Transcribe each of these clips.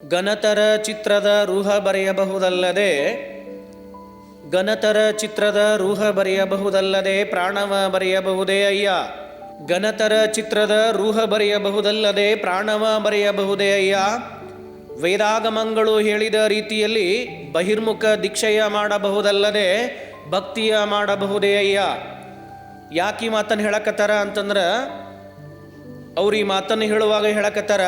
ಗಣತರ ಚಿತ್ರದ ರೂಹ ಬರೆಯಬಹುದಲ್ಲದೆ ಪ್ರಾಣವ ಬರೆಯಬಹುದೇ ಅಯ್ಯ. ಗಣತರ ಚಿತ್ರದ ರೂಹ ಬರೆಯಬಹುದಲ್ಲದೆ ಪ್ರಾಣವ ಬರೆಯಬಹುದೇ ಅಯ್ಯ. ವೇದಾಗಮಗಳು ಹೇಳಿದ ರೀತಿಯಲ್ಲಿ ಬಹಿರ್ಮುಖ ದೀಕ್ಷೆಯ ಮಾಡಬಹುದಲ್ಲದೆ ಭಕ್ತಿಯ ಮಾಡಬಹುದೇ ಅಯ್ಯ. ಯಾಕೆ ಈ ಮಾತನ್ನು ಹೇಳಕತ್ತಾರ ಅಂತಂದ್ರೆ, ಅವ್ರು ಈ ಮಾತನ್ನು ಹೇಳುವಾಗ ಹೇಳಕತ್ತಾರ,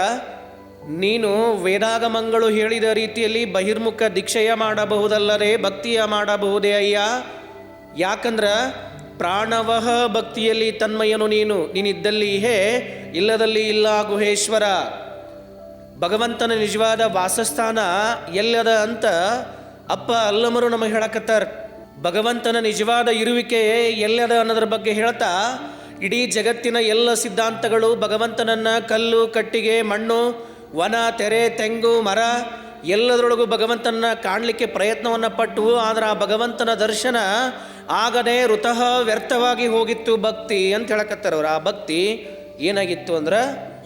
ನೀನು ವೇದಾಗಮಗಳು ಹೇಳಿದ ರೀತಿಯಲ್ಲಿ ಬಹಿರ್ಮುಖ ದೀಕ್ಷೆಯ ಮಾಡಬಹುದಲ್ಲದೆ ಭಕ್ತಿಯ ಮಾಡಬಹುದೇ ಅಯ್ಯ. ಯಾಕಂದ್ರೆ ಪ್ರಾಣವಹ ಭಕ್ತಿಯಲ್ಲಿ ತನ್ಮಯನು ನೀನಿದ್ದಲ್ಲಿ ಹೇ, ಇಲ್ಲದಲ್ಲಿ ಇಲ್ಲ ಗುಹೇಶ್ವರ. ಭಗವಂತನ ನಿಜವಾದ ವಾಸಸ್ಥಾನ ಎಲ್ಲದ ಅಂತ ಅಪ್ಪ ಅಲ್ಲಮರು ನಮಗೆ ಹೇಳಕತ್ತಾರ. ಭಗವಂತನ ನಿಜವಾದ ಇರುವಿಕೆ ಎಲ್ಲದ ಅನ್ನೋದ್ರ ಬಗ್ಗೆ ಹೇಳ್ತಾ, ಇಡೀ ಜಗತ್ತಿನ ಎಲ್ಲ ಸಿದ್ಧಾಂತಗಳು ಭಗವಂತನನ್ನು ಕಲ್ಲು, ಕಟ್ಟಿಗೆ, ಮಣ್ಣು, ವನ, ತೆರೆ, ತೆಂಗು, ಮರ ಎಲ್ಲದರೊಳಗೂ ಭಗವಂತನ ಕಾಣಲಿಕ್ಕೆ ಪ್ರಯತ್ನವನ್ನು ಪಟ್ಟವು. ಆದರೆ ಆ ಭಗವಂತನ ದರ್ಶನ ಆಗದೆ ಋತಃ ವ್ಯರ್ಥವಾಗಿ ಹೋಗಿತ್ತು ಭಕ್ತಿ ಅಂತ ಹೇಳಕತ್ತಾರ ಅವ್ರು. ಆ ಭಕ್ತಿ ಏನಾಗಿತ್ತು ಅಂದ್ರೆ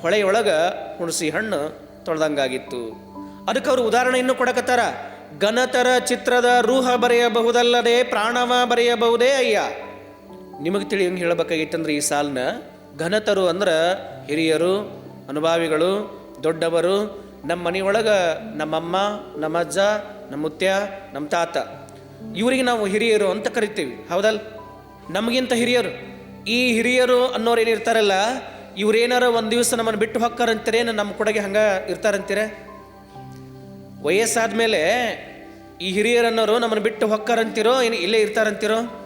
ಹೊಳೆಯೊಳಗೆ ಹುಣಸಿ ಹಣ್ಣು ತೊಳೆದಂಗಾಗಿತ್ತು. ಅದಕ್ಕೆ ಅವರು ಉದಾಹರಣೆಯನ್ನು ಕೊಡಕತ್ತಾರ. ಗಣತರ ಚಿತ್ರದ ರೂಹ ಬರೆಯಬಹುದಲ್ಲದೆ ಪ್ರಾಣವ ಬರೆಯಬಹುದೇ ಅಯ್ಯ. ನಿಮಗೆ ತಿಳಿಯಂಗೆ ಹೇಳಬೇಕಾಗಿತ್ತಂದ್ರೆ ಈ ಸಾಲನ್ನ, ಘನತರು ಅಂದ್ರೆ ಹಿರಿಯರು, ಅನುಭಾವಿಗಳು, ದೊಡ್ಡವರು. ನಮ್ಮ ಮನೆಯೊಳಗೆ ನಮ್ಮಮ್ಮ, ನಮ್ಮಜ್ಜ, ನಮ್ಮ ಮುತ್ಯ, ನಮ್ಮ ತಾತ, ಇವರಿಗೆ ನಾವು ಹಿರಿಯರು ಅಂತ ಕರಿತೀವಿ, ಹೌದಲ್ಲ? ನಮಗಿಂತ ಹಿರಿಯರು. ಈ ಹಿರಿಯರು ಅನ್ನೋರು ಏನಿರ್ತಾರಲ್ಲ, ಇವ್ರೇನಾರ ಒಂದು ದಿವಸ ನಮ್ಮನ್ನು ಬಿಟ್ಟು ಹೊಕ್ಕಾರಂತೀರೇನು? ನಮ್ಮ ಕೊಡಗೆ ಹಂಗೆ ಇರ್ತಾರಂತೀರ? ವಯಸ್ಸಾದ ಮೇಲೆ ಈ ಹಿರಿಯರನ್ನೋರು ನಮ್ಮನ್ನು ಬಿಟ್ಟು ಹೊಕ್ಕಾರಂತಿರೋ ಏನು ಇಲ್ಲೇ ಇರ್ತಾರಂತಿರೋ?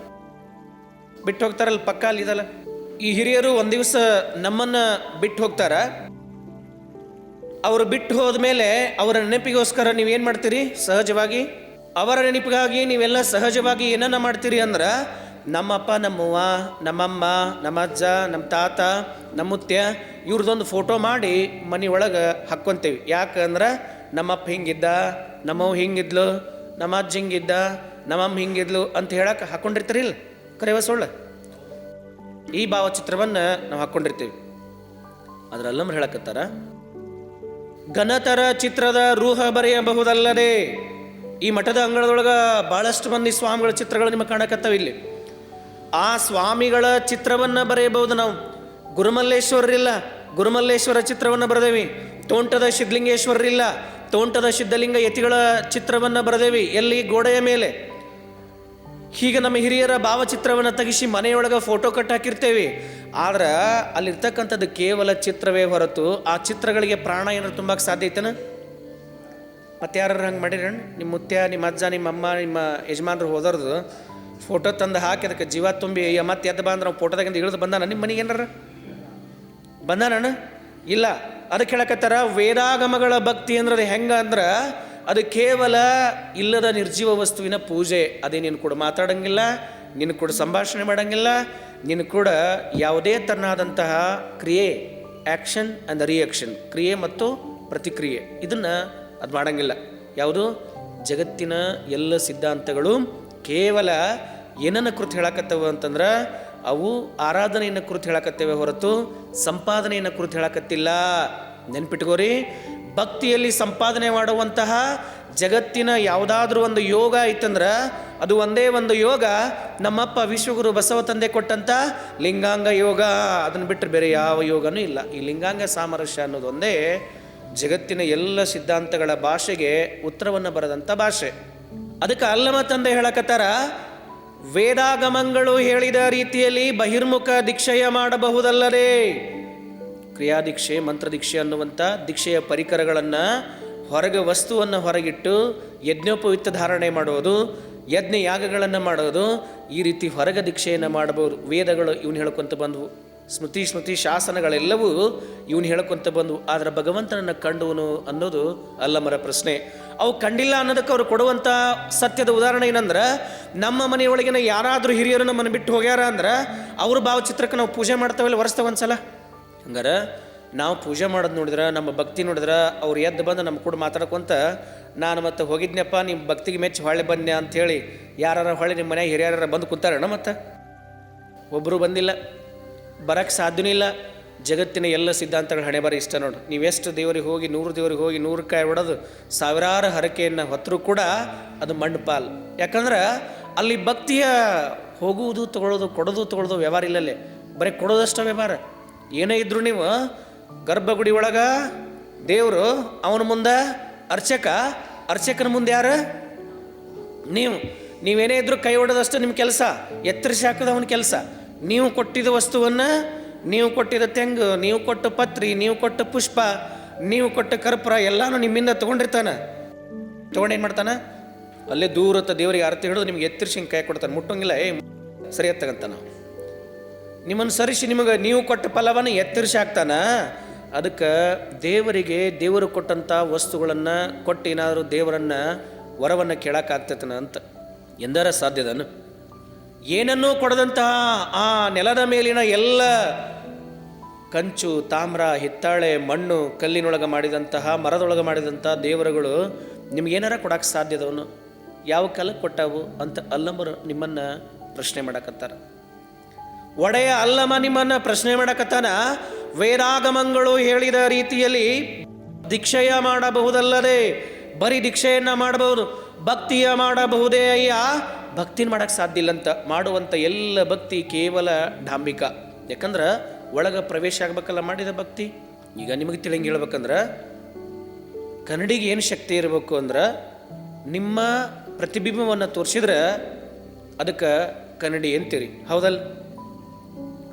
ಬಿಟ್ಟು ಹೋಗ್ತಾರಲ್ಲ, ಪಕ್ಕ ಅಲ್ಲಿದಲ್ಲ. ಈ ಹಿರಿಯರು ಒಂದು ದಿವಸ ನಮ್ಮನ್ನು ಬಿಟ್ಟು ಹೋಗ್ತಾರ. ಅವರು ಬಿಟ್ಟು ಹೋದ್ಮೇಲೆ ಅವರ ನೆನಪಿಗೋಸ್ಕರ ನೀವೇನು ಮಾಡ್ತೀರಿ? ಸಹಜವಾಗಿ ಅವರ ನೆನಪಿಗಾಗಿ ನೀವೆಲ್ಲ ಸಹಜವಾಗಿ ಏನನ್ನ ಮಾಡ್ತೀರಿ ಅಂದ್ರೆ, ನಮ್ಮಪ್ಪ, ನಮ್ಮವ್ವ, ನಮ್ಮಮ್ಮ, ನಮ್ಮ ಅಜ್ಜ, ನಮ್ಮ ತಾತ, ನಮ್ಮ ಮುತ್ಯ ಇವ್ರದ್ದೊಂದು ಫೋಟೋ ಮಾಡಿ ಮನೆಯೊಳಗೆ ಹಾಕ್ಕೊಂತೀವಿ. ಯಾಕಂದ್ರೆ ನಮ್ಮಪ್ಪ ಹಿಂಗಿದ್ದ, ನಮ್ಮವ್ವ ಹಿಂಗಿದ್ಲು, ನಮ್ಮ ಅಜ್ಜ ಹಿಂಗಿದ್ದ, ನಮ್ಮಮ್ಮ ಹಿಂಗಿದ್ಲು ಅಂತ ಹೇಳಕ್ಕೆ ಹಾಕ್ಕೊಂಡಿರ್ತೀರಿ. ಇಲ್ಲ ಕರೆವ ಸುಳ್ಳು. ಈ ಭಾವಚಿತ್ರವನ್ನು ನಾವು ಹಾಕ್ಕೊಂಡಿರ್ತೀವಿ. ಅದ್ರಲ್ಲಮ್ಮ ಹೇಳಕತ್ತಾರ, ಘನತರ ಚಿತ್ರದ ರೂಹ ಬರೆಯಬಹುದಲ್ಲದೆ. ಈ ಮಠದ ಅಂಗಳದೊಳಗೆ ಭಾಳಷ್ಟು ಮಂದಿ ಸ್ವಾಮಿಗಳ ಚಿತ್ರಗಳು ನಿಮಗೆ ಕಾಣಕತ್ತಾವ. ಇಲ್ಲಿ ಆ ಸ್ವಾಮಿಗಳ ಚಿತ್ರವನ್ನು ಬರೆಯಬಹುದು ನಾವು. ಗುರುಮಲ್ಲೇಶ್ವರರಿಲ್ಲ, ಗುರುಮಲ್ಲೇಶ್ವರ ಚಿತ್ರವನ್ನು ಬರೆದೇವಿ. ತೋಂಟದ ಸಿದ್ಧಲಿಂಗೇಶ್ವರರಿಲ್ಲ, ತೋಂಟದ ಸಿದ್ಧಲಿಂಗ ಯತಿಗಳ ಚಿತ್ರವನ್ನು ಬರೆದೇವಿ. ಎಲ್ಲಿ? ಗೋಡೆಯ ಮೇಲೆ. ಹೀಗೆ ನಮ್ಮ ಹಿರಿಯರ ಭಾವಚಿತ್ರವನ್ನು ತೆಗಿಸಿ ಮನೆಯೊಳಗೆ ಫೋಟೋ ಕಟ್ ಹಾಕಿರ್ತೇವೆ. ಆದ್ರೆ ಅಲ್ಲಿರ್ತಕ್ಕಂಥದ್ದು ಕೇವಲ ಚಿತ್ರವೇ ಹೊರತು ಆ ಚಿತ್ರಗಳಿಗೆ ಪ್ರಾಣ ಏನಾರು ತುಂಬಕ್ಕೆ ಸಾಧ್ಯ ಐತನ? ಮತ್ತೆ ಯಾರು ಹಂಗೆ ಮಾಡಿರ? ನಿಮ್ಮ ಮುತ್ಯ, ನಿಮ್ಮ ಅಜ್ಜ, ನಿಮ್ಮ ಅಮ್ಮ, ನಿಮ್ಮ ಯಜಮಾನ್ರು ಹೋದವ್ರದ್ದು ಫೋಟೋ ತಂದು ಹಾಕಿ ಅದಕ್ಕೆ ಜೀವ ತುಂಬಿ ಮತ್ತೆ ಎದ್ದು ಬಂದ್ರೆ ನಾವು ಫೋಟೋದಾಗಿಂದ ಇಳಿದು ಬಂದಾನ ನಿಮ್ಮ ಮನೆಗೆ ಏನಾರ ಬಂದಾನ? ಇಲ್ಲ. ಅದಕ್ಕೆ ಹೇಳಕತ್ತಾರ, ವೇದಾಗಮಗಳ ಭಕ್ತಿ ಅಂದ್ರೆ ಹೆಂಗ ಅಂದ್ರೆ ಅದು ಕೇವಲ ಇಲ್ಲದ ನಿರ್ಜೀವ ವಸ್ತುವಿನ ಪೂಜೆ. ಅದೇ ನೀನು ಕೂಡ ಮಾತಾಡಂಗಿಲ್ಲ, ನಿನ್ನ ಕೂಡ ಸಂಭಾಷಣೆ ಮಾಡೋಂಗಿಲ್ಲ, ನಿನ್ನ ಕೂಡ ಯಾವುದೇ ತರನಾದಂತಹ ಕ್ರಿಯೆ, ಆ್ಯಕ್ಷನ್ ಆ್ಯಂಡ್ ರಿಯಾಕ್ಷನ್, ಕ್ರಿಯೆ ಮತ್ತು ಪ್ರತಿಕ್ರಿಯೆ, ಇದನ್ನು ಅದು ಮಾಡೋಂಗಿಲ್ಲ. ಯಾವುದು? ಜಗತ್ತಿನ ಎಲ್ಲ ಸಿದ್ಧಾಂತಗಳು ಕೇವಲ ಏನನ್ನು ಕುರಿತು ಹೇಳಕತ್ತವೆ ಅಂತಂದ್ರೆ ಅವು ಆರಾಧನೆಯನ್ನು ಕುರಿತು ಹೇಳಕತ್ತೇವೆ ಹೊರತು ಸಂಪಾದನೆಯನ್ನು ಕುರಿತು ಹೇಳಕತ್ತಿಲ್ಲ. ನೆನ್ಪಿಟ್ಕೋರಿ, ಭಕ್ತಿಯಲ್ಲಿ ಸಂಪಾದನೆ ಮಾಡುವಂತಹ ಜಗತ್ತಿನ ಯಾವುದಾದ್ರೂ ಒಂದು ಯೋಗ ಐತಂದ್ರೆ ಅದು ಒಂದೇ ಒಂದು ಯೋಗ, ನಮ್ಮಪ್ಪ ವಿಶ್ವಗುರು ಬಸವ ತಂದೆ ಕೊಟ್ಟಂಥ ಲಿಂಗಾಂಗ ಯೋಗ. ಅದನ್ನು ಬಿಟ್ಟರೆ ಬೇರೆ ಯಾವ ಯೋಗನೂ ಇಲ್ಲ. ಈ ಲಿಂಗಾಂಗ ಸಾಮರಸ್ಯ ಅನ್ನೋದು ಒಂದೇ ಜಗತ್ತಿನ ಎಲ್ಲ ಸಿದ್ಧಾಂತಗಳ ಭಾಷೆಗೆ ಉತ್ತರವನ್ನು ಬರೆದಂಥ ಭಾಷೆ. ಅದಕ್ಕೆ ಅಲ್ಲಮ ತಂದೆ ಹೇಳಕತ್ತಾರ, ವೇದಾಗಮಗಳು ಹೇಳಿದ ರೀತಿಯಲ್ಲಿ ಬಹಿರ್ಮುಖ ದೀಕ್ಷೆಯ ಮಾಡಬಹುದಲ್ಲದೆ. ಕ್ರಿಯಾದೀಕ್ಷೆ, ಮಂತ್ರದೀಕ್ಷೆ ಅನ್ನುವಂಥ ದೀಕ್ಷೆಯ ಪರಿಕರಗಳನ್ನು ಹೊರಗೆ, ವಸ್ತುವನ್ನು ಹೊರಗಿಟ್ಟು ಯಜ್ಞೋಪವಿತ್ತ ಧಾರಣೆ ಮಾಡೋದು, ಯಜ್ಞ ಯಾಗಗಳನ್ನು ಮಾಡೋದು, ಈ ರೀತಿ ಹೊರಗೆ ದೀಕ್ಷೆಯನ್ನು ಮಾಡಬಹುದು. ವೇದಗಳು ಇವನು ಹೇಳ್ಕೊಂತ ಬಂದವು, ಸ್ಮೃತಿ ಶಾಸನಗಳೆಲ್ಲವೂ ಇವನು ಹೇಳ್ಕೊಂತ ಬಂದವು. ಆದರೆ ಭಗವಂತನನ್ನು ಕಂಡುವನು ಅನ್ನೋದು ಅಲ್ಲಮರ ಪ್ರಶ್ನೆ. ಅವು ಕಂಡಿಲ್ಲ ಅನ್ನೋದಕ್ಕೆ ಅವರು ಕೊಡುವಂಥ ಸತ್ಯದ ಉದಾಹರಣೆ ಏನಂದ್ರೆ, ನಮ್ಮ ಮನೆಯೊಳಗಿನ ಯಾರಾದರೂ ಹಿರಿಯರು ನಮ್ಮನ್ನು ಬಿಟ್ಟು ಹೋಗ್ಯಾರ ಅಂದ್ರೆ ಅವ್ರ ಭಾವಚಿತ್ರಕ್ಕೆ ನಾವು ಪೂಜೆ ಮಾಡ್ತಾವಲ್ಲ ವರ್ಷದಾಗ ಒಂದ್ಸಲ. ಹಂಗಾರೆ ನಾವು ಪೂಜೆ ಮಾಡೋದು ನೋಡಿದ್ರೆ, ನಮ್ಮ ಭಕ್ತಿ ನೋಡಿದ್ರೆ, ಅವ್ರು ಎದ್ದು ಬಂದು ನಮ್ಮ ಕೂಡ ಮಾತಾಡ್ಕೊಂತ, ನಾನು ಮತ್ತೆ ಹೋಗಿದ್ನಪ್ಪ ನಿಮ್ಮ ಭಕ್ತಿಗೆ ಮೆಚ್ಚಿ ಹೊಳ್ಳೆ ಬನ್ನಿ ಅಂಥೇಳಿ ಯಾರು ಹೊಳ್ಳಿ ನಿಮ್ಮ ಮನೆಯಾಗ ಹಿರಿಯರ ಬಂದು ಕೂತಾರಣ? ಮತ್ತು ಒಬ್ಬರು ಬಂದಿಲ್ಲ, ಬರೋಕ್ಕೆ ಸಾಧ್ಯನೂ ಇಲ್ಲ. ಜಗತ್ತಿನ ಎಲ್ಲ ಸಿದ್ಧಾಂತಗಳ ಹಣೆ ಬರ ಇಷ್ಟ ನೋಡು. ನೀವೆಷ್ಟು ದೇವರಿಗೆ ಹೋಗಿ 100 ದೇವರಿಗೆ ಹೋಗಿ 100 ಕಾಯಿ ಹೊಡೆದು ಸಾವಿರಾರು ಹರಕೆಯನ್ನು ಹೊತ್ತರೂ ಕೂಡ ಅದು ಮಣ್ಣು ಪಾಲು. ಯಾಕಂದ್ರೆ ಅಲ್ಲಿ ಭಕ್ತಿಯ ಹೋಗುವುದು ತೊಗೊಳ್ಳೋದು, ಕೊಡೋದು ತೊಗೊಳ್ಳೋದು ವ್ಯವಹಾರ ಇಲ್ಲಲ್ಲೇ, ಬರೀ ಕೊಡೋದಷ್ಟು ವ್ಯವಹಾರ. ಏನೇ ಇದ್ರು ನೀವು ಗರ್ಭಗುಡಿ ಒಳಗೆ ದೇವರು, ಅವನ ಮುಂದೆ ಅರ್ಚಕನ ಮುಂದೆ ಯಾರು? ನೀವೇನೇ ಇದ್ರೂ ಕೈ ಹೊಡೋದಷ್ಟು ನಿಮ್ಮ ಕೆಲಸ, ಎತ್ತರಿಸಿ ಹಾಕೋದು ಅವನ ಕೆಲಸ. ನೀವು ಕೊಟ್ಟಿದ್ದ ವಸ್ತುವನ್ನು, ನೀವು ಕೊಟ್ಟಿದ್ದ ತೆಂಗು, ನೀವು ಕೊಟ್ಟ ಪತ್ರಿ, ನೀವು ಕೊಟ್ಟ ಪುಷ್ಪ, ನೀವು ಕೊಟ್ಟ ಕರ್ಪೂರ ಎಲ್ಲನೂ ನಿಮ್ಮಿಂದ ತೊಗೊಂಡಿರ್ತಾನೆ. ತೊಗೊಂಡೇನು ಮಾಡ್ತಾನೆ? ಅಲ್ಲೇ ದೂರತ್ತ ದೇವರಿಗೆ ಆರತಿ ಹಿಡಿದು ನಿಮ್ಗೆ ಎತ್ತರಿಸಿ ಹಿಂಗೆ ಕೈ ಕೊಡ್ತಾನೆ. ಮುಟ್ಟೋಂಗಿಲ್ಲ, ಸರಿ ಎತ್ತಗಂತ ನಾವು ನಿಮ್ಮನ್ನು ಸರಿಸಿ ನಿಮಗೆ ನೀವು ಕೊಟ್ಟ ಫಲವನ್ನು ಎತ್ತರಿಸಿ ಹಾಕ್ತಾನ. ಅದಕ್ಕೆ ದೇವರು ಕೊಟ್ಟಂಥ ವಸ್ತುಗಳನ್ನು ಕೊಟ್ಟು ಏನಾದರೂ ದೇವರನ್ನು ವರವನ್ನು ಕೇಳೋಕ್ಕಾಗ್ತತನ ಅಂತ ಎಂದರ ಸಾಧ್ಯದನು? ಏನನ್ನೂ ಕೊಡದಂತಹ ಆ ನೆಲದ ಮೇಲಿನ ಎಲ್ಲ ಕಂಚು, ತಾಮ್ರ, ಹಿತ್ತಾಳೆ, ಮಣ್ಣು, ಕಲ್ಲಿನೊಳಗೆ ಮಾಡಿದಂತಹ, ಮರದೊಳಗೆ ಮಾಡಿದಂತಹ ದೇವರುಗಳು ನಿಮಗೇನಾರ ಕೊಡೋಕ್ಕೆ ಸಾಧ್ಯದವನು? ಯಾವ ಕಾಲಕ್ಕೆ ಕೊಟ್ಟಾವು ಅಂತ ಅಲ್ಲಮರು ನಿಮ್ಮನ್ನು ಪ್ರಶ್ನೆ ಮಾಡಕತ್ತಾರ. ಒಡೆಯ ಅಲ್ಲಮ ನಿಮ್ಮನ್ನು ಪ್ರಶ್ನೆ ಮಾಡಕತ್ತಾನ. ವೇದಾಗಮಗಳು ಹೇಳಿದ ರೀತಿಯಲ್ಲಿ ದೀಕ್ಷೆಯ ಮಾಡಬಹುದಲ್ಲದೆ ಬರೀ ದೀಕ್ಷೆಯನ್ನು ಮಾಡಬಹುದು, ಭಕ್ತಿಯ ಮಾಡಬಹುದೇ ಅಯ್ಯ? ಭಕ್ತಿನ ಮಾಡೋಕ್ಕೆ ಸಾಧ್ಯ ಇಲ್ಲಂತ. ಮಾಡುವಂಥ ಎಲ್ಲ ಭಕ್ತಿ ಕೇವಲ ಡಾಂಬಿಕ. ಯಾಕಂದ್ರೆ ಒಳಗೆ ಪ್ರವೇಶ ಆಗ್ಬೇಕಲ್ಲ ಮಾಡಿದ ಭಕ್ತಿ. ಈಗ ನಿಮಗೆ ತಿಳಿಂಗೆ ಹೇಳ್ಬೇಕಂದ್ರೆ ಕನ್ನಡಿಗೆ ಏನು ಶಕ್ತಿ ಇರಬೇಕು ಅಂದ್ರೆ, ನಿಮ್ಮ ಪ್ರತಿಬಿಂಬವನ್ನು ತೋರಿಸಿದ್ರೆ ಅದಕ್ಕೆ ಕನ್ನಡಿ ಅಂತೀರಿ.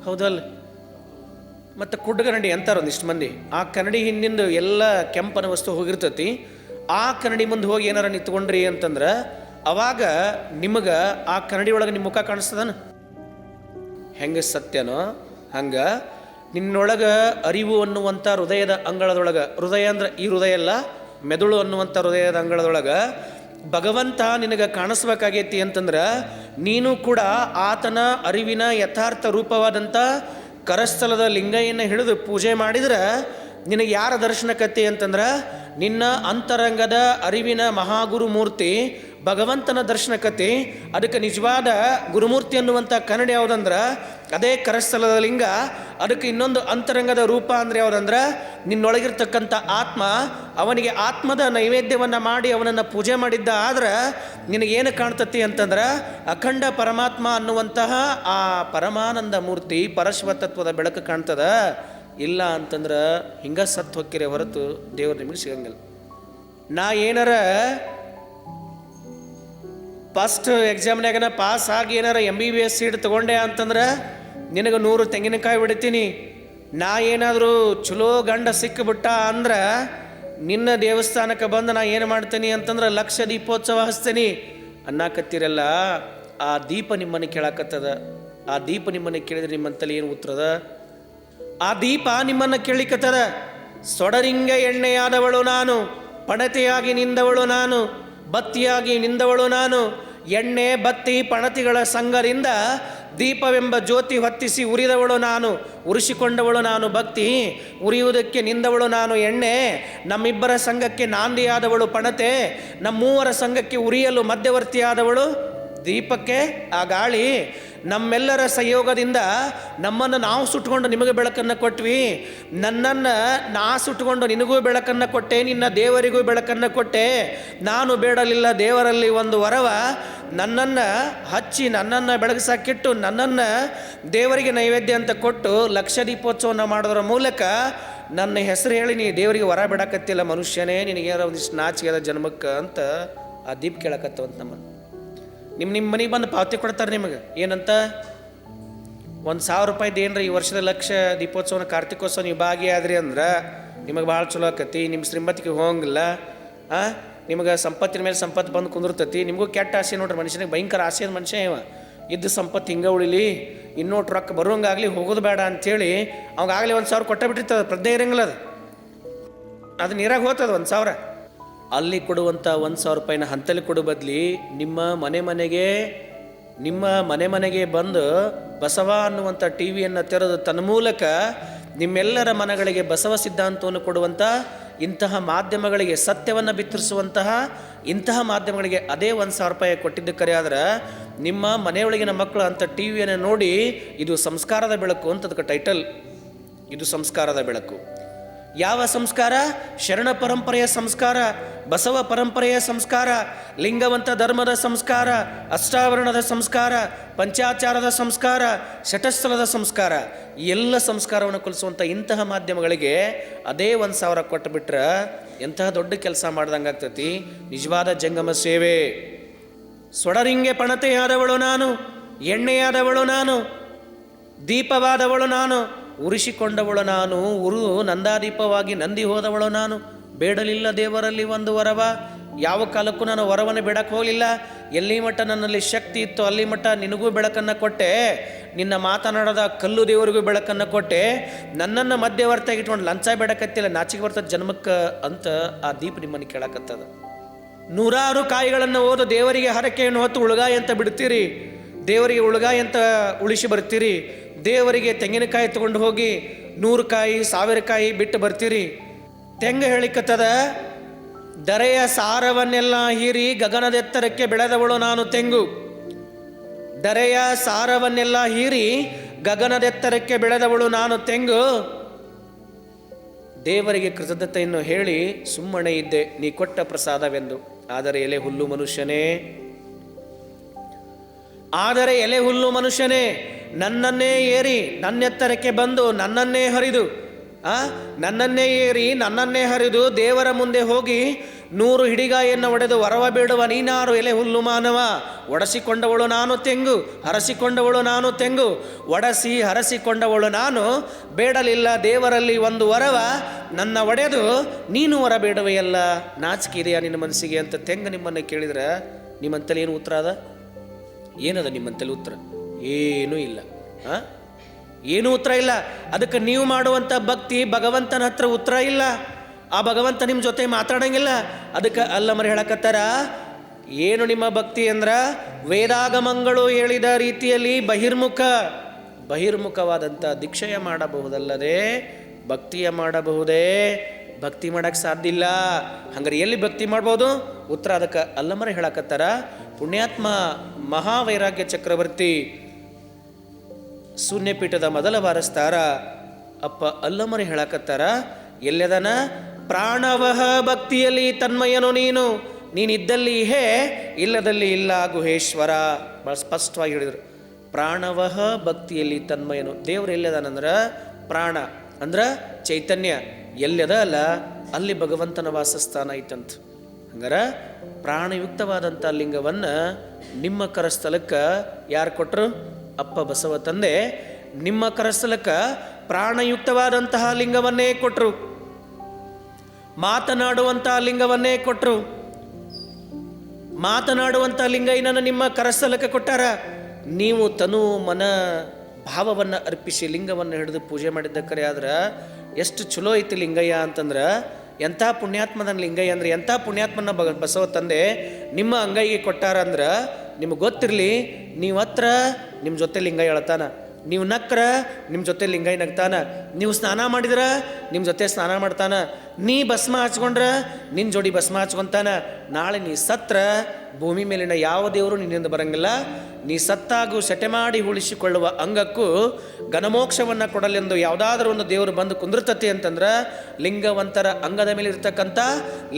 ಹೌದಲ್ಲ? ಮತ್ತು ಕುಡ್ಗನ್ನಡಿ ಅಂತಾರೆ ಒಂದಿಷ್ಟು ಮಂದಿ. ಆ ಕನ್ನಡಿ ಹಿಂದಿಂದು ಎಲ್ಲ ಕೆಂಪನ ವಸ್ತು ಹೋಗಿರ್ತತಿ. ಆ ಕನ್ನಡಿ ಮುಂದೆ ಹೋಗಿ ಏನಾರ ನಿಂತ್ಕೊಂಡ್ರಿ ಅಂತಂದ್ರೆ ಅವಾಗ ನಿಮಗೆ ಆ ಕನ್ನಡಿ ಒಳಗೆ ನಿಮ್ಮ ಮುಖ ಕಾಣಿಸ್ತದನ. ಹೆಂಗೆ ಸತ್ಯನೋ ಹಂಗೆ ನಿನ್ನೊಳಗೆ ಅರಿವು ಅನ್ನುವಂಥ ಹೃದಯದ ಅಂಗಳದೊಳಗೆ, ಹೃದಯ ಅಂದ್ರೆ ಈ ಹೃದಯ ಅಲ್ಲ, ಮೆದುಳು ಅನ್ನುವಂಥ ಹೃದಯದ ಅಂಗಳದೊಳಗೆ ಭಗವಂತ ನಿನಗೆ ಕಾಣಿಸ್ಬೇಕಾಗೈತಿ ಅಂತಂದ್ರೆ ನೀನು ಕೂಡ ಆತನ ಅರಿವಿನ ಯಥಾರ್ಥ ರೂಪವಾದಂಥ ಕರಸ್ಥಲದ ಲಿಂಗಯ್ಯನ ಹಿಡಿದು ಪೂಜೆ ಮಾಡಿದ್ರೆ ನಿನಗೆ ಯಾರ ದರ್ಶನಕತೆ ಅಂತಂದ್ರೆ ನಿನ್ನ ಅಂತರಂಗದ ಅರಿವಿನ ಮಹಾಗುರು ಮೂರ್ತಿ ಭಗವಂತನ ದರ್ಶನಕತೆ. ಅದಕ್ಕೆ ನಿಜವಾದ ಗುರುಮೂರ್ತಿ ಅನ್ನುವಂಥ ಕನ್ನಡಿ ಯಾವುದಂದ್ರೆ ಅದೇ ಕರಸ್ಥಲದ ಲಿಂಗ. ಅದಕ್ಕೆ ಇನ್ನೊಂದು ಅಂತರಂಗದ ರೂಪ ಅಂದರೆ ಯಾವುದಂದ್ರೆ ನಿನ್ನೊಳಗಿರ್ತಕ್ಕಂಥ ಆತ್ಮ. ಅವನಿಗೆ ಆತ್ಮದ ನೈವೇದ್ಯವನ್ನು ಮಾಡಿ ಅವನನ್ನು ಪೂಜೆ ಮಾಡಿದ್ದ ಆದ್ರೆ ನಿನಗೇನು ಕಾಣ್ತತಿ ಅಂತಂದ್ರೆ ಅಖಂಡ ಪರಮಾತ್ಮ ಅನ್ನುವಂತಹ ಆ ಪರಮಾನಂದ ಮೂರ್ತಿ ಪರಶಿವತತ್ವದ ಬೆಳಕು ಕಾಣ್ತದ. ಇಲ್ಲ ಅಂತಂದ್ರೆ ಹಿಂಗೆ ಸತ್ತು ಹೊಕ್ಕಿರೆ ಹೊರತು ದೇವರು ನಿಮಗೆ ಸಿಗಂಗಿಲ್ಲ. ನಾ ಏನಾರ ಫಸ್ಟ್ ಎಕ್ಸಾಮ್ನಾಗನ ಪಾಸ್ ಆಗಿ ಏನಾರ MBBS ಸೀಟ್ ತೊಗೊಂಡೆ ಅಂತಂದ್ರೆ ನಿನಗೆ 100 ತೆಂಗಿನಕಾಯಿ ಹೊಡಿತೀನಿ. ನಾ ಏನಾದರೂ ಚಲೋ ಗಂಡ ಸಿಕ್ಕಿಬಿಟ್ಟ ಅಂದ್ರೆ ನಿನ್ನ ದೇವಸ್ಥಾನಕ್ಕೆ ಬಂದು ನಾ ಏನು ಮಾಡ್ತೀನಿ ಅಂತಂದ್ರೆ 1,00,000 ದೀಪೋತ್ಸವ ಹಚ್ತೀನಿ ಅನ್ನಕತ್ತೀರಲ್ಲ. ಆ ದೀಪ ನಿಮ್ಮನ್ನು ಕೇಳಾಕತ್ತದ. ಆ ದೀಪ ನಿಮ್ಮನ್ನು ಕೇಳಿದ್ರೆ ನಿಮ್ಮಂತಲ್ಲಿ ಏನು ಉತ್ತರದ? ಆ ದೀಪ ನಿಮ್ಮನ್ನು ಕೇಳಿಕತ್ತದ. ಸೊಡರಿಂಗ ಎಣ್ಣೆಯಾದವಳು ನಾನು, ಪಣತೆಯಾಗಿ ನಿಂದವಳು ನಾನು, ಬತ್ತಿಯಾಗಿ ನಿಂದವಳು ನಾನು. ಎಣ್ಣೆ ಬತ್ತಿ ಪಣತಿಗಳ ಸಂಗರಿಂದ ದೀಪವೆಂಬ ಜ್ಯೋತಿ ಹೊತ್ತಿಸಿ ಉರಿದವಳು ನಾನು, ಉರಿಸಿಕೊಂಡವಳು ನಾನು ಭಕ್ತಿ, ಉರಿಯುವುದಕ್ಕೆ ನಿಂದವಳು ನಾನು ಎಣ್ಣೆ. ನಮ್ಮಿಬ್ಬರ ಸಂಘಕ್ಕೆ ನಾಂದಿಯಾದವಳು ಪಣತೆ, ನಮ್ಮೂವರ ಸಂಘಕ್ಕೆ ಉರಿಯಲು ಮಧ್ಯವರ್ತಿಯಾದವಳು ದೀಪಕ್ಕೆ ಆ ಗಾಳಿ. ನಮ್ಮೆಲ್ಲರ ಸಂಯೋಗದಿಂದ ನಮ್ಮನ್ನು ನಾವು ಸುಟ್ಕೊಂಡು ನಿಮಗೆ ಬೆಳಕನ್ನು ಕೊಟ್ವಿ. ನನ್ನನ್ನು ನಾ ಸುಟ್ಕೊಂಡು ನಿನಗೂ ಬೆಳಕನ್ನು ಕೊಟ್ಟೆ, ನಿನ್ನ ದೇವರಿಗೂ ಬೆಳಕನ್ನು ಕೊಟ್ಟೆ. ನಾನು ಬೇಡಲಿಲ್ಲ ದೇವರಲ್ಲಿ ಒಂದು ವರವ, ನನ್ನನ್ನು ಹಚ್ಚಿ ನನ್ನನ್ನು ಬೆಳಗಿಸಾಕಿಟ್ಟು ನನ್ನನ್ನು ದೇವರಿಗೆ ನೈವೇದ್ಯ ಅಂತ ಕೊಟ್ಟು 1,00,000 ದೀಪೋತ್ಸವವನ್ನು ಮಾಡೋದ್ರ ಮೂಲಕ ನನ್ನ ಹೆಸರು ಹೇಳಿ ನೀ ದೇವರಿಗೆ ವರ ಬಿಡಕತ್ತಿಲ್ಲ ಮನುಷ್ಯನೇ, ನಿನಗೇನಾರ ಒಂದಿಷ್ಟು ನಾಚಿಗೆದ ಜನ್ಮಕ್ಕೆ ಅಂತ ಆ ದೀಪ ಕೇಳಕತ್ತವಂತ. ನಿಮ್ಮ ಮನೆಗೆ ಬಂದು ಪಾವತಿ ಕೊಡ್ತಾರೆ ನಿಮಗೆ. ಏನಂತ? 1,000 ರೂಪಾಯಿದು ಏನರ ಈ ವರ್ಷದ 1,00,000 ದೀಪೋತ್ಸವನ ಕಾರ್ತಿಕೋತ್ಸವ ನೀವು ಭಾಗಿಯಾದ್ರಿ ಅಂದ್ರೆ ನಿಮಗೆ ಭಾಳ ಚಲೋ ಆಕತಿ. ನಿಮ್ಮ ಶ್ರೀಮತಿಗೆ ಹೋಗಂಗಿಲ್ಲ. ನಿಮಗೆ ಸಂಪತ್ತಿನ ಮೇಲೆ ಸಂಪತ್ತು ಬಂದು ಕುಂದಿರ್ತತಿ. ನಿಮಗೂ ಕೆಟ್ಟ ಆಸೆ ನೋಡ್ರಿ, ಮನುಷ್ಯನಿಗೆ ಭಯಂಕರ ಆಸೆ ಮನುಷ್ಯ ಇವ. ಇದ್ದು ಸಂಪತ್ತು ಹಿಂಗೆ ಉಳಿಲಿ, ಇನ್ನೋಟ್ ರೊಕ್ಕ ಬರುವಂಗಾಗಲಿ, ಹೋಗೋದು ಬೇಡ ಅಂಥೇಳಿ ಅವಾಗಲೇ 1,000 ಕೊಟ್ಟ ಬಿಟ್ಟಿರ್ತದೆ. ಪ್ರಜ್ಞೆ ಇರಂಗಿಲ್ಲ ಅದು ನೀರಾಗ ಹೋಗ್ತದೆ 1,000. ಅಲ್ಲಿ ಕೊಡುವಂಥ 1,000 ರೂಪಾಯಿನ ಹಂತಲ್ಲಿ ಕೊಡು ಬದಲಿ ನಿಮ್ಮ ಮನೆ ಮನೆಗೆ ಬಂದು ಬಸವ ಅನ್ನುವಂಥ TV ತೆರೆದು ತನ್ನ ಮೂಲಕ ನಿಮ್ಮೆಲ್ಲರ ಮನಗಳಿಗೆ ಬಸವ ಸಿದ್ಧಾಂತವನ್ನು ಕೊಡುವಂಥ ಇಂತಹ ಮಾಧ್ಯಮಗಳಿಗೆ, ಸತ್ಯವನ್ನು ಬಿತ್ತರಿಸುವಂತಹ ಇಂತಹ ಮಾಧ್ಯಮಗಳಿಗೆ ಅದೇ 1,000 ರೂಪಾಯಿ ಕೊಟ್ಟಿದ್ದು ಕರೆ ಆದ್ರೆ ನಿಮ್ಮ ಮನೆಯೊಳಗಿನ ಮಕ್ಕಳು ಅಂಥ TV ನೋಡಿ ಇದು ಸಂಸ್ಕಾರದ ಬೆಳಕು ಅಂತ ಅದಕ್ಕೆ ಟೈಟಲ್. ಇದು ಸಂಸ್ಕಾರದ ಬೆಳಕು. ಯಾವ ಸಂಸ್ಕಾರ? ಶರಣ ಪರಂಪರೆಯ ಸಂಸ್ಕಾರ, ಬಸವ ಪರಂಪರೆಯ ಸಂಸ್ಕಾರ, ಲಿಂಗವಂತ ಧರ್ಮದ ಸಂಸ್ಕಾರ, ಅಷ್ಟಾವರಣದ ಸಂಸ್ಕಾರ, ಪಂಚಾಚಾರದ ಸಂಸ್ಕಾರ, ಶಟಸ್ಥಲದ ಸಂಸ್ಕಾರ, ಎಲ್ಲ ಸಂಸ್ಕಾರವನ್ನು ಕಲಿಸುವಂಥ ಇಂತಹ ಮಾಧ್ಯಮಗಳಿಗೆ ಅದೇ 1,000 ಕೊಟ್ಟು ಬಿಟ್ರೆ ಎಂತಹ ದೊಡ್ಡ ಕೆಲಸ ಮಾಡ್ದಂಗೆ ಆಗ್ತೈತಿ. ನಿಜವಾದ ಜಂಗಮ ಸೇವೆ. ಸೊಡರಿಂಗೆ ಪಣತೆಯಾದವಳು ನಾನು, ಎಣ್ಣೆಯಾದವಳು ನಾನು, ದೀಪವಾದವಳು ನಾನು, ಉರಿಸಿಕೊಂಡವಳು ನಾನು, ನಂದಾದೀಪವಾಗಿ ನಂದಿ ಹೋದವಳು ನಾನು. ಬೇಡಲಿಲ್ಲ ದೇವರಲ್ಲಿ ಒಂದು ವರವ, ಯಾವ ಕಾಲಕ್ಕೂ ನಾನು ವರವನ್ನು ಬೇಡಕ್ಕೆ ಹೋಗಲಿಲ್ಲ. ಎಲ್ಲಿ ಮಟ್ಟ ನನ್ನಲ್ಲಿ ಶಕ್ತಿ ಇತ್ತು ಅಲ್ಲಿ ಮಟ್ಟ ನಿನಗೂ ಬೆಳಕನ್ನು ಕೊಟ್ಟೆ, ನಿನ್ನ ಮಾತನಾಡದ ಕಲ್ಲು ದೇವರಿಗೂ ಬೆಳಕನ್ನು ಕೊಟ್ಟೆ, ನನ್ನನ್ನು ಮಧ್ಯವರ್ತಿಯಾಗಿ ಇಟ್ಕೊಂಡು ಲಂಚ ಬೇಡಕತ್ತಿಲ್ಲ, ನಾಚಿಕೆ ಬರ್ತದೆ ಜನ್ಮಕ್ಕೆ ಅಂತ ಆ ದೀಪ ನಿಮ್ಮನ್ನು ಕೇಳಕತ್ತದ. 100 ಕಾಯಿಗಳನ್ನು ಓದು ದೇವರಿಗೆ ಹರಕೆಯನ್ನು ಹೊತ್ತು ಉಳುಗಾಯಿ ಅಂತ ಬಿಡ್ತೀರಿ, ದೇವರಿಗೆ ಉಳುಗಾಯಿ ಅಂತ ಉಳಿಸಿ ಬರ್ತೀರಿ, ದೇವರಿಗೆ ತೆಂಗಿನಕಾಯಿ ತಗೊಂಡು ಹೋಗಿ 100 ಕಾಯಿ 1000 ಕಾಯಿ ಬಿಟ್ಟು ಬರ್ತೀರಿ. ತೆಂಗ ಹೇಳಿಕತ್ತದ, ಧರೆಯ ಸಾರವನ್ನೆಲ್ಲ ಹೀರಿ ಗಗನದೆತ್ತರಕ್ಕೆ ಬೆಳೆದವಳು ನಾನು ತೆಂಗು. ಧರೆಯ ಸಾರವನ್ನೆಲ್ಲ ಹೀರಿ ಗಗನದೆತ್ತರಕ್ಕೆ ಬೆಳೆದವಳು ನಾನು ತೆಂಗು. ದೇವರಿಗೆ ಕೃತಜ್ಞತೆಯನ್ನು ಹೇಳಿ ಸುಮ್ಮನೆ ಇದ್ದೆ ನೀ ಕೊಟ್ಟ ಪ್ರಸಾದವೆಂದು. ಆದರೆ ಎಲೆ ಹುಲ್ಲು ಮನುಷ್ಯನೇ, ಆದರೆ ಎಲೆ ಹುಲ್ಲು ಮನುಷ್ಯನೇ, ನನ್ನನ್ನೇ ಏರಿ ನನ್ನೆತ್ತರಕ್ಕೆ ಬಂದು ನನ್ನನ್ನೇ ಹರಿದು ನನ್ನನ್ನೇ ಏರಿ ನನ್ನನ್ನೇ ಹರಿದು ದೇವರ ಮುಂದೆ ಹೋಗಿ 100 ಹಿಡಿಗಾಯನ್ನು ಒಡೆದು ವರವ ಬೇಡುವ ನೀನಾರು ಎಲೆ ಹುಲ್ಲು ಮಾನವ. ಒಡಸಿಕೊಂಡವಳು ನಾನು ತೆಂಗು, ಹರಸಿಕೊಂಡವಳು ನಾನು ತೆಂಗು, ಒಡಸಿ ಹರಸಿಕೊಂಡವಳು ನಾನು. ಬೇಡಲಿಲ್ಲ ದೇವರಲ್ಲಿ ಒಂದು ವರವ, ನನ್ನ ಒಡೆದು ನೀನು ವರ ಬೇಡವೆಯಲ್ಲ, ನಾಚಿಕೆ ಇದೆಯಾ ನಿನ್ನ ಮನಸ್ಸಿಗೆ ಅಂತ ತೆಂಗು ನಿಮ್ಮನ್ನು ಕೇಳಿದ್ರೆ ನಿಮ್ಮಂತಲ್ಲಿ ಏನು ಉತ್ತರ ಅದ? ಏನದ ನಿಮ್ಮಂತಲ್ಲಿ ಉತ್ತರ? ಏನೂ ಇಲ್ಲ. ಏನೂ ಉತ್ತರ ಇಲ್ಲ. ಅದಕ್ಕೆ ನೀವು ಮಾಡುವಂಥ ಭಕ್ತಿ ಭಗವಂತನ ಹತ್ರ ಉತ್ತರ ಇಲ್ಲ. ಆ ಭಗವಂತ ನಿಮ್ಮ ಜೊತೆ ಮಾತಾಡಂಗಿಲ್ಲ. ಅದಕ್ಕೆ ಅಲ್ಲಮರು ಹೇಳಕತ್ತಾರ, ಏನು ನಿಮ್ಮ ಭಕ್ತಿ ಅಂದ್ರೆ ವೇದಾಗಮಗಳು ಹೇಳಿದ ರೀತಿಯಲ್ಲಿ ಬಹಿರ್ಮುಖವಾದಂಥ ದೀಕ್ಷೆಯ ಮಾಡಬಹುದಲ್ಲದೆ ಭಕ್ತಿಯ ಮಾಡಬಹುದೇ? ಭಕ್ತಿ ಮಾಡಕ್ಕೆ ಸಾಧ್ಯ ಇಲ್ಲ. ಹಂಗಾರೆ ಎಲ್ಲಿ ಭಕ್ತಿ ಮಾಡ್ಬೋದು? ಉತ್ತರ ಅದಕ್ಕೆ ಅಲ್ಲಮರು ಹೇಳಕತ್ತಾರ. ಪುಣ್ಯಾತ್ಮ ಮಹಾವೈರಾಗ್ಯ ಚಕ್ರವರ್ತಿ ಶೂನ್ಯಪೀಠದ ಮೊದಲ ವಾರಸ್ತಾರ ಅಪ್ಪ ಅಲ್ಲಮರಿ ಹೇಳಕತ್ತಾರ, ಎಲ್ಲದನ ಪ್ರಾಣವಹ ಭಕ್ತಿಯಲ್ಲಿ ತನ್ಮಯನು ನೀನಿದ್ದಲ್ಲಿ ಹೇ, ಇಲ್ಲದಲ್ಲಿ ಇಲ್ಲ ಗುಹೇಶ್ವರ. ಭಾಳ ಸ್ಪಷ್ಟವಾಗಿ ಹೇಳಿದರು. ಪ್ರಾಣವಹ ಭಕ್ತಿಯಲ್ಲಿ ತನ್ಮಯನು. ದೇವರು ಎಲ್ಲದನಂದ್ರೆ ಪ್ರಾಣ ಅಂದ್ರೆ ಚೈತನ್ಯ, ಎಲ್ಲದ ಅಲ್ಲ ಅಲ್ಲಿ ಭಗವಂತನ ವಾಸಸ್ಥಾನ ಐತಂತ. ಹಂಗಾರ ಪ್ರಾಣಯುಕ್ತವಾದಂಥ ಲಿಂಗವನ್ನು ನಿಮ್ಮ ಕರಸ್ಥಲಕ್ಕೆ ಯಾರು ಕೊಟ್ಟರು? ಅಪ್ಪ ಬಸವ ತಂದೆ ನಿಮ್ಮ ಕರಸ್ಥಲಕ್ಕೆ ಪ್ರಾಣಯುಕ್ತವಾದಂತಹ ಲಿಂಗವನ್ನೇ ಕೊಟ್ಟರು, ಮಾತನಾಡುವಂತಹ ಲಿಂಗವನ್ನೇ ಕೊಟ್ಟರು. ಮಾತನಾಡುವಂಥ ಲಿಂಗ ಏನನ್ನು ನಿಮ್ಮ ಕರಸ್ಥಲಕ್ಕೆ ಕೊಟ್ಟಾರ. ನೀವು ತನು ಮನ ಭಾವವನ್ನು ಅರ್ಪಿಸಿ ಲಿಂಗವನ್ನು ಹಿಡಿದು ಪೂಜೆ ಮಾಡಿದ್ದ ಕರೆ ಆದ್ರೆ ಎಷ್ಟು ಚಲೋ ಐತಿ ಲಿಂಗಯ್ಯ ಅಂತಂದ್ರೆ. ಎಂಥ ಪುಣ್ಯಾತ್ಮನ ಲಿಂಗಯ್ಯ ಅಂದ್ರೆ ಎಂಥ ಪುಣ್ಯಾತ್ಮನ ಬಸವ ತಂದೆ ನಿಮ್ಮ ಅಂಗೈಗೆ ಕೊಟ್ಟಾರ ಅಂದ್ರೆ ನಿಮಗೆ ಗೊತ್ತಿರಲಿ. ನೀವು ಹತ್ರ ನಿಮ್ಮ ಜೊತೆ ಲಿಂಗಯ್ಯ ಹೇಳ್ತಾನ, ನೀವು ನಕ್ರ ನಿಮ್ಮ ಜೊತೆ ಲಿಂಗಯ್ಯ ನಗ್ತಾನ, ನೀವು ಸ್ನಾನ ಮಾಡಿದ್ರ ನಿಮ್ಮ ಜೊತೆ ಸ್ನಾನ ಮಾಡ್ತಾನ, ನೀ ಭಸ್ಮ ಹಚ್ಕೊಂಡ್ರ ನಿನ್ನ ಜೋಡಿ ಭಸ್ಮ ಹಚ್ಕೊತಾನ. ನಾಳೆ ನೀ ಸತ್ರ ಭೂಮಿ ಮೇಲಿನ ಯಾವ ದೇವರು ನಿನ್ನಿಂದ ಬರಂಗಿಲ್ಲ. ನೀ ಸತ್ತಾಗೂ ಸೆಟೆ ಮಾಡಿ ಉಳಿಸಿಕೊಳ್ಳುವ ಅಂಗಕ್ಕೂ ಘನಮೋಕ್ಷವನ್ನು ಕೊಡಲೆಂದು ಯಾವುದಾದ್ರೂ ಒಂದು ದೇವರು ಬಂದು ಕುಂದಿರ್ತತಿ ಅಂತಂದ್ರೆ ಲಿಂಗವಂತರ ಅಂಗದ ಮೇಲೆ ಇರ್ತಕ್ಕಂಥ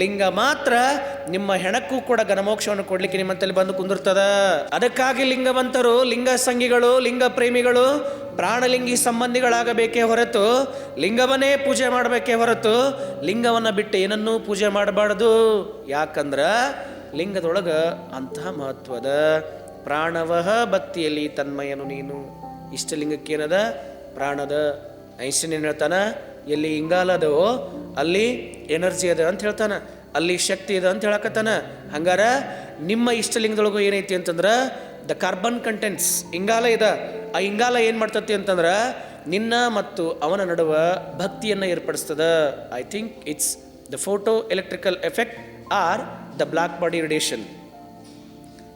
ಲಿಂಗ ಮಾತ್ರ ನಿಮ್ಮ ಹೆಣಕ್ಕೂ ಕೂಡ ಘನಮೋಕ್ಷವನ್ನು ಕೊಡಲಿಕ್ಕೆ ನಿಮ್ಮಂತಲ್ಲಿ ಬಂದು ಕುಂದಿರ್ತದ. ಅದಕ್ಕಾಗಿ ಲಿಂಗವಂತರು, ಲಿಂಗ ಸಂಗಿಗಳು, ಲಿಂಗ ಪ್ರೇಮಿಗಳು ಪ್ರಾಣಲಿಂಗಿ ಸಂಬಂಧಿಗಳಾಗಬೇಕೇ ಹೊರತು ಲಿಂಗವನ್ನೇ ಪೂಜೆ ಮಾಡಬೇಕೇ ಹೊರತು ಲಿಂಗವನ್ನು ಬಿಟ್ಟು ಏನನ್ನೂ ಪೂಜೆ ಮಾಡಬಾರ್ದು. ಯಾಕಂದ್ರೆ ಲಿಂಗದೊಳಗೆ ಅಂತಹ ಮಹತ್ವದ ಪ್ರಾಣವಹ ಭಕ್ತಿಯಲ್ಲಿ ತನ್ಮಯನು ನೀನು. ಇಷ್ಟಲಿಂಗಕ್ಕೇನದ? ಪ್ರಾಣದ. ಐನ್ಸ್ಟೈನ್ ಏನು ಹೇಳ್ತಾನ? ಎಲ್ಲಿ ಇಂಗಾಲದೋ ಅಲ್ಲಿ ಎನರ್ಜಿ ಅದ ಅಂತ ಹೇಳ್ತಾನ, ಅಲ್ಲಿ ಶಕ್ತಿ ಇದೆ ಅಂತ ಹೇಳಕತ್ತಾನ. ಹಂಗಾರ ನಿಮ್ಮ ಇಷ್ಟಲಿಂಗದೊಳಗೂ ಏನೈತಿ ಅಂತಂದ್ರೆ ದ ಕಾರ್ಬನ್ ಕಂಟೆಂಟ್ಸ್, ಇಂಗಾಲ ಇದೆ. ಆ ಇಂಗಾಲ ಏನು ಮಾಡ್ತತಿ ಅಂತಂದ್ರೆ ನಿನ್ನ ಮತ್ತು ಅವನ ನಡುವೆ ಭಕ್ತಿಯನ್ನು ಏರ್ಪಡಿಸ್ತದ. I think it's the photo electrical effect or the black body radiation.